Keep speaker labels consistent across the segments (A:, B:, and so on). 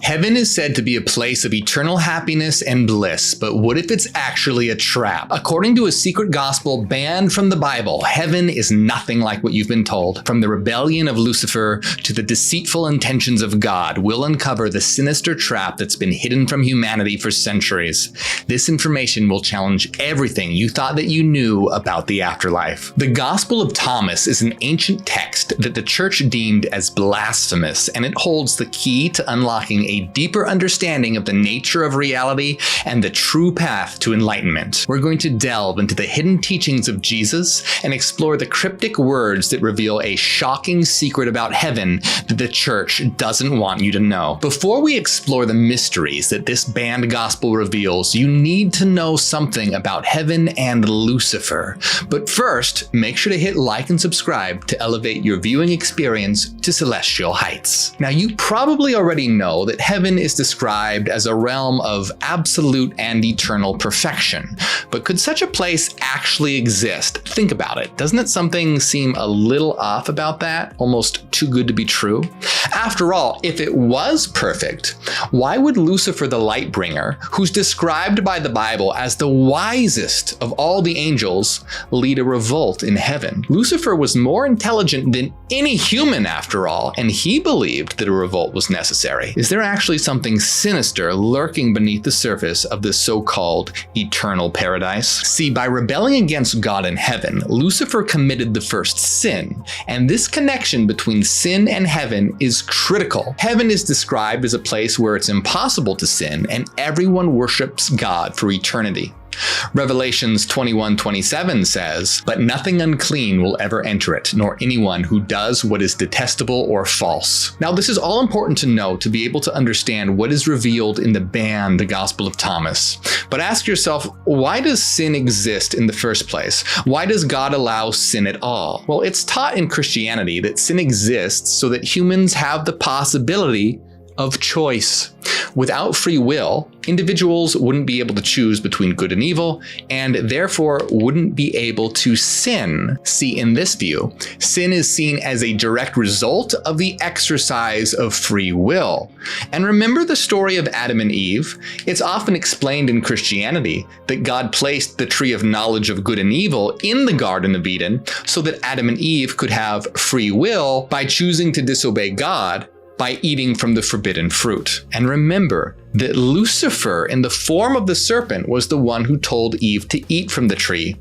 A: Heaven is said to be a place of eternal happiness and bliss, but what if it's actually a trap? According to a secret gospel banned from the Bible, heaven is nothing like what you've been told. From the rebellion of Lucifer to the deceitful intentions of God, we'll uncover the sinister trap that's been hidden from humanity for centuries. This information will challenge everything you thought that you knew about the afterlife. The Gospel of Thomas is an ancient text that the church deemed as blasphemous, and it holds the key to unlocking a deeper understanding of the nature of reality and the true path to enlightenment. We're going to delve into the hidden teachings of Jesus and explore the cryptic words that reveal a shocking secret about heaven that the church doesn't want you to know. Before we explore the mysteries that this banned gospel reveals, you need to know something about heaven and Lucifer. But first, make sure to hit like and subscribe to elevate your viewing experience to celestial heights. Now, you probably already know that heaven is described as a realm of absolute and eternal perfection. But could such a place actually exist? Think about it. Doesn't it something seem a little off about that? Almost too good to be true? After all, if it was perfect, why would Lucifer the light bringer, who's described by the Bible as the wisest of all the angels, lead a revolt in heaven? Lucifer was more intelligent than any human after all, and he believed that a revolt was necessary. Is there actually something sinister lurking beneath the surface of this so-called eternal paradise? See, by rebelling against God in heaven, Lucifer committed the first sin, and this connection between sin and heaven is critical. Heaven is described as a place where it's impossible to sin, and everyone worships God for eternity. Revelations 21:27 says, "But nothing unclean will ever enter it, nor anyone who does what is detestable or false." Now, this is all important to know to be able to understand what is revealed in the Gospel of Thomas. But ask yourself, why does sin exist in the first place? Why does God allow sin at all? Well, it's taught in Christianity that sin exists so that humans have the possibility of choice. Without free will, individuals wouldn't be able to choose between good and evil, and therefore wouldn't be able to sin. See, in this view, sin is seen as a direct result of the exercise of free will. And remember the story of Adam and Eve? It's often explained in Christianity that God placed the tree of knowledge of good and evil in the Garden of Eden so that Adam and Eve could have free will by choosing to disobey God by eating from the forbidden fruit. And remember that Lucifer, in the form of the serpent, was the one who told Eve to eat from the tree.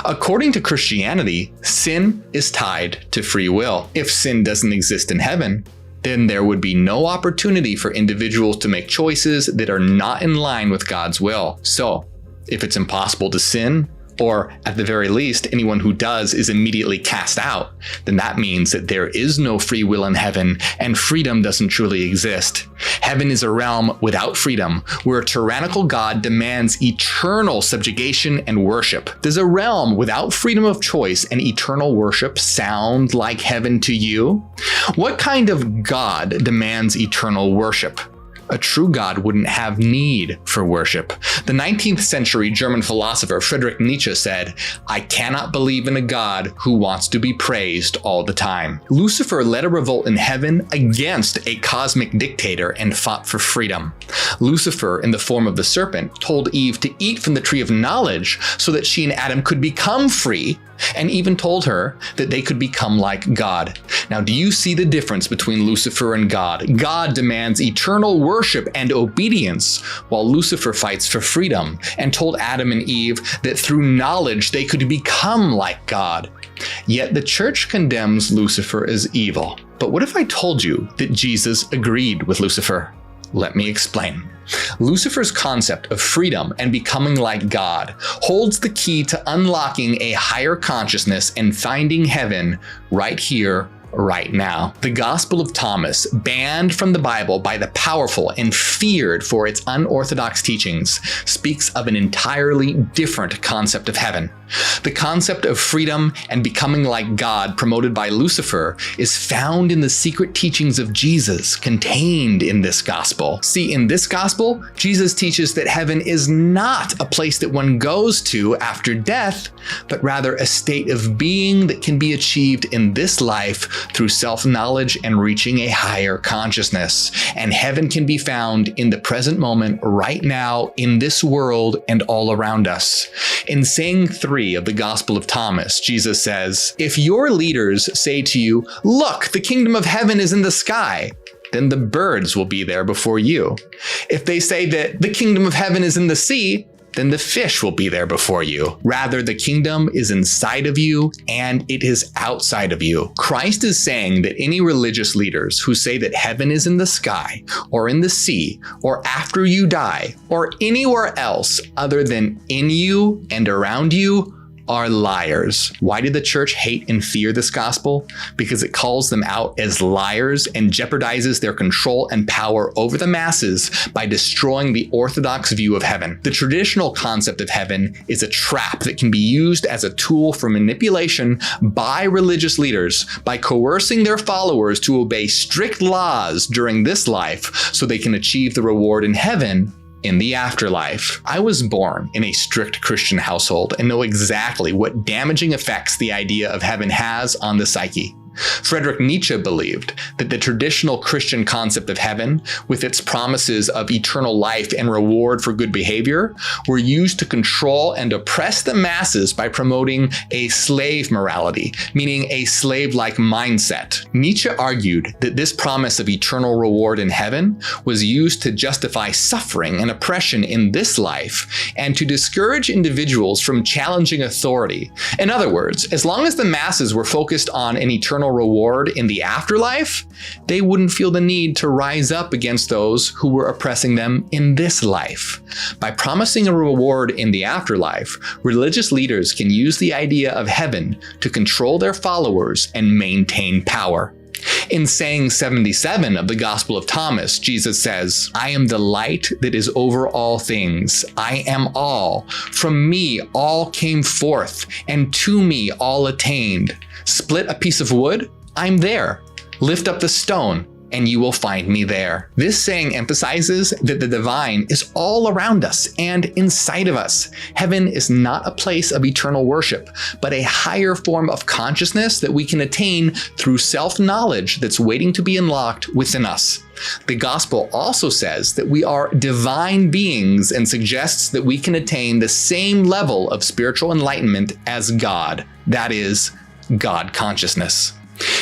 A: According to Christianity, sin is tied to free will. If sin doesn't exist in heaven, then there would be no opportunity for individuals to make choices that are not in line with God's will. So, if it's impossible to sin, or at the very least, anyone who does is immediately cast out, then that means that there is no free will in heaven, and freedom doesn't truly exist. Heaven is a realm without freedom, where a tyrannical God demands eternal subjugation and worship. Does a realm without freedom of choice and eternal worship sound like heaven to you? What kind of God demands eternal worship? A true God wouldn't have need for worship. The 19th century German philosopher Friedrich Nietzsche said, "I cannot believe in a God who wants to be praised all the time." Lucifer led a revolt in heaven against a cosmic dictator and fought for freedom. Lucifer, in the form of the serpent, told Eve to eat from the tree of knowledge so that she and Adam could become free, and even told her that they could become like God. Now, do you see the difference between Lucifer and God? God demands eternal worship and obedience, while Lucifer fights for freedom and told Adam and Eve that through knowledge they could become like God. Yet the church condemns Lucifer as evil. But what if I told you that Jesus agreed with Lucifer? Let me explain. Lucifer's concept of freedom and becoming like God holds the key to unlocking a higher consciousness and finding heaven right here, right now. The Gospel of Thomas, banned from the Bible by the powerful and feared for its unorthodox teachings, speaks of an entirely different concept of heaven. The concept of freedom and becoming like God promoted by Lucifer is found in the secret teachings of Jesus contained in this gospel. See, in this gospel, Jesus teaches that heaven is not a place that one goes to after death, but rather a state of being that can be achieved in this life through self-knowledge and reaching a higher consciousness. And heaven can be found in the present moment, right now, in this world and all around us. In saying 3 of the Gospel of Thomas, Jesus says, "If your leaders say to you, 'Look, the kingdom of heaven is in the sky,' then the birds will be there before you. If they say that the kingdom of heaven is in the sea, then the fish will be there before you. Rather, the kingdom is inside of you and it is outside of you." Christ is saying that any religious leaders who say that heaven is in the sky or in the sea or after you die or anywhere else other than in you and around you are liars. Why did the church hate and fear this gospel? Because it calls them out as liars and jeopardizes their control and power over the masses by destroying the orthodox view of heaven. The traditional concept of heaven is a trap that can be used as a tool for manipulation by religious leaders by coercing their followers to obey strict laws during this life so they can achieve the reward in heaven in the afterlife. I was born in a strict Christian household and know exactly what damaging effects the idea of heaven has on the psyche. Friedrich Nietzsche believed that the traditional Christian concept of heaven, with its promises of eternal life and reward for good behavior, were used to control and oppress the masses by promoting a slave morality, meaning a slave-like mindset. Nietzsche argued that this promise of eternal reward in heaven was used to justify suffering and oppression in this life and to discourage individuals from challenging authority. In other words, as long as the masses were focused on an eternal reward in the afterlife, they wouldn't feel the need to rise up against those who were oppressing them in this life. By promising a reward in the afterlife, religious leaders can use the idea of heaven to control their followers and maintain power. In saying 77 of the Gospel of Thomas, Jesus says, "I am the light that is over all things. I am all. From me all came forth, and to me all attained. Split a piece of wood? I'm there. Lift up the stone, and you will find me there." This saying emphasizes that the divine is all around us and inside of us. Heaven is not a place of eternal worship, but a higher form of consciousness that we can attain through self-knowledge that's waiting to be unlocked within us. The gospel also says that we are divine beings and suggests that we can attain the same level of spiritual enlightenment as God, that is, God consciousness.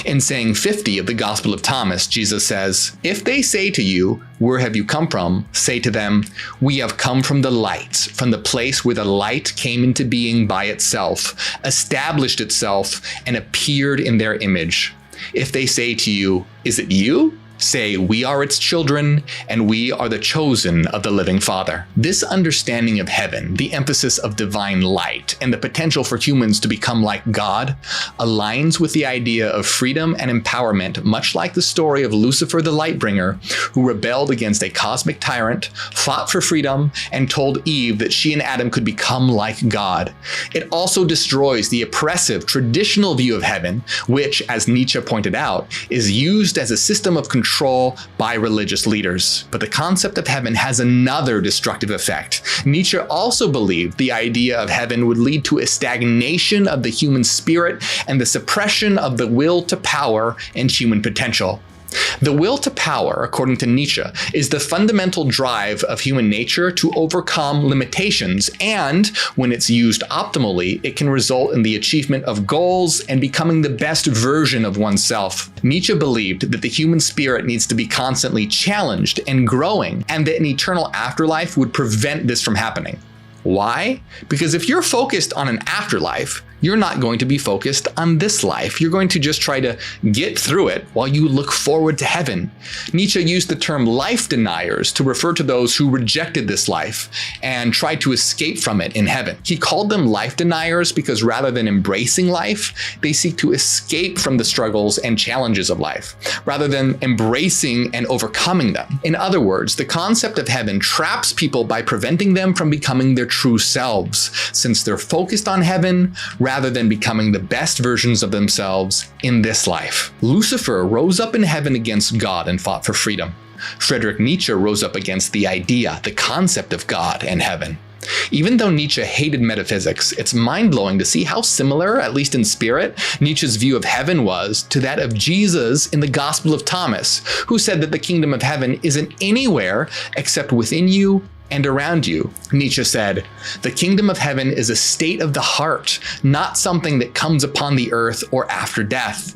A: In saying 50 of the Gospel of Thomas, Jesus says, "If they say to you, 'Where have you come from?' say to them, 'We have come from the light, from the place where the light came into being by itself, established itself, and appeared in their image.' If they say to you, 'Is it you?' say, 'We are its children, and we are the chosen of the living Father.'" This understanding of heaven, the emphasis of divine light, and the potential for humans to become like God, aligns with the idea of freedom and empowerment, much like the story of Lucifer the Lightbringer, who rebelled against a cosmic tyrant, fought for freedom, and told Eve that she and Adam could become like God. It also destroys the oppressive traditional view of heaven, which, as Nietzsche pointed out, is used as a system of control by religious leaders. But the concept of heaven has another destructive effect. Nietzsche also believed the idea of heaven would lead to a stagnation of the human spirit and the suppression of the will to power and human potential. The will to power, according to Nietzsche, is the fundamental drive of human nature to overcome limitations, and when it's used optimally, it can result in the achievement of goals and becoming the best version of oneself. Nietzsche believed that the human spirit needs to be constantly challenged and growing, and that an eternal afterlife would prevent this from happening. Why? Because if you're focused on an afterlife, you're not going to be focused on this life. You're going to just try to get through it while you look forward to heaven. Nietzsche used the term life deniers to refer to those who rejected this life and tried to escape from it in heaven. He called them life deniers because rather than embracing life, they seek to escape from the struggles and challenges of life, rather than embracing and overcoming them. In other words, the concept of heaven traps people by preventing them from becoming their true selves, since they're focused on heaven rather than becoming the best versions of themselves in this life. Lucifer rose up in heaven against God and fought for freedom. Friedrich Nietzsche rose up against the idea, the concept of God and heaven. Even though Nietzsche hated metaphysics, it's mind-blowing to see how similar, at least in spirit, Nietzsche's view of heaven was to that of Jesus in the Gospel of Thomas, who said that the kingdom of heaven isn't anywhere except within you and around you. Nietzsche said, "The kingdom of heaven is a state of the heart, not something that comes upon the earth or after death.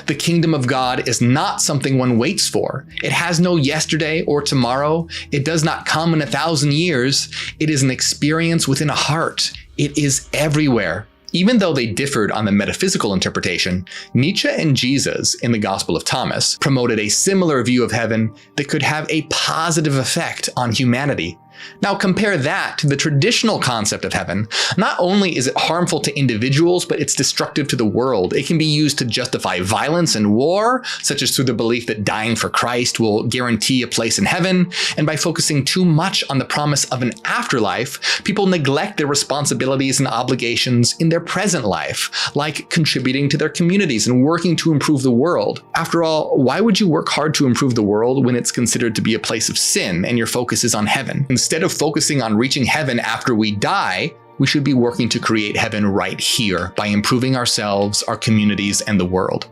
A: The kingdom of God is not something one waits for. It has no yesterday or tomorrow. It does not come in 1,000 years. It is an experience within a heart. It is everywhere." Even though they differed on the metaphysical interpretation, Nietzsche and Jesus in the Gospel of Thomas promoted a similar view of heaven that could have a positive effect on humanity. Now compare that to the traditional concept of heaven. Not only is it harmful to individuals, but it's destructive to the world. It can be used to justify violence and war, such as through the belief that dying for Christ will guarantee a place in heaven. And by focusing too much on the promise of an afterlife, people neglect their responsibilities and obligations in their present life, like contributing to their communities and working to improve the world. After all, why would you work hard to improve the world when it's considered to be a place of sin and your focus is on heaven? Instead of focusing on reaching heaven after we die, we should be working to create heaven right here by improving ourselves, our communities, and the world.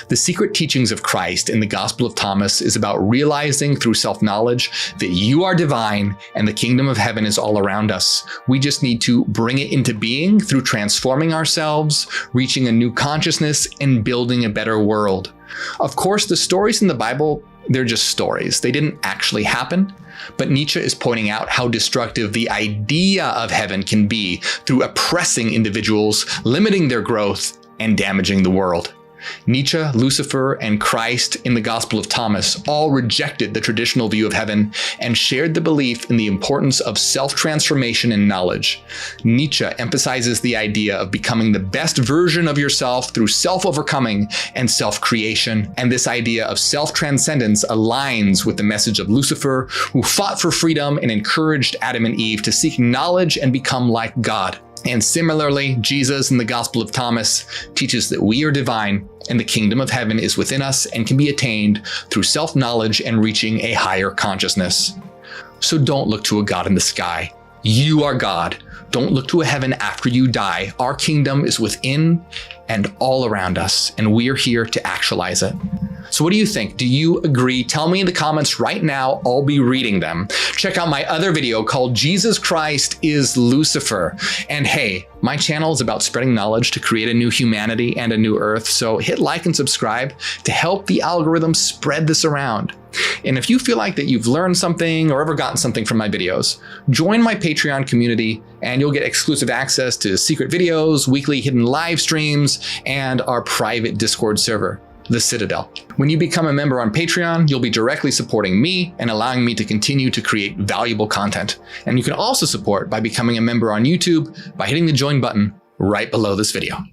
A: The secret teachings of Christ in the Gospel of Thomas is about realizing through self-knowledge that you are divine and the kingdom of heaven is all around us. We just need to bring it into being through transforming ourselves, reaching a new consciousness, and building a better world. Of course, the stories in the Bible, they're just stories. They didn't actually happen. But Nietzsche is pointing out how destructive the idea of heaven can be through oppressing individuals, limiting their growth, and damaging the world. Nietzsche, Lucifer, and Christ in the Gospel of Thomas all rejected the traditional view of heaven and shared the belief in the importance of self-transformation and knowledge. Nietzsche emphasizes the idea of becoming the best version of yourself through self-overcoming and self-creation, and this idea of self-transcendence aligns with the message of Lucifer, who fought for freedom and encouraged Adam and Eve to seek knowledge and become like God. And similarly, Jesus in the Gospel of Thomas teaches that we are divine and the kingdom of heaven is within us and can be attained through self-knowledge and reaching a higher consciousness. So don't look to a God in the sky. You are God. Don't look to a heaven after you die. Our kingdom is within and all around us, and we are here to actualize it. So what do you think? Do you agree? Tell me in the comments right now. I'll be reading them. Check out my other video called Jesus Christ is Lucifer. And hey, my channel is about spreading knowledge to create a new humanity and a new earth. So hit like and subscribe to help the algorithm spread this around. And if you feel like that you've learned something or ever gotten something from my videos, join my Patreon community and you'll get exclusive access to secret videos, weekly hidden live streams, and our private Discord server, The Citadel. When you become a member on Patreon, you'll be directly supporting me and allowing me to continue to create valuable content. And you can also support by becoming a member on YouTube by hitting the join button right below this video.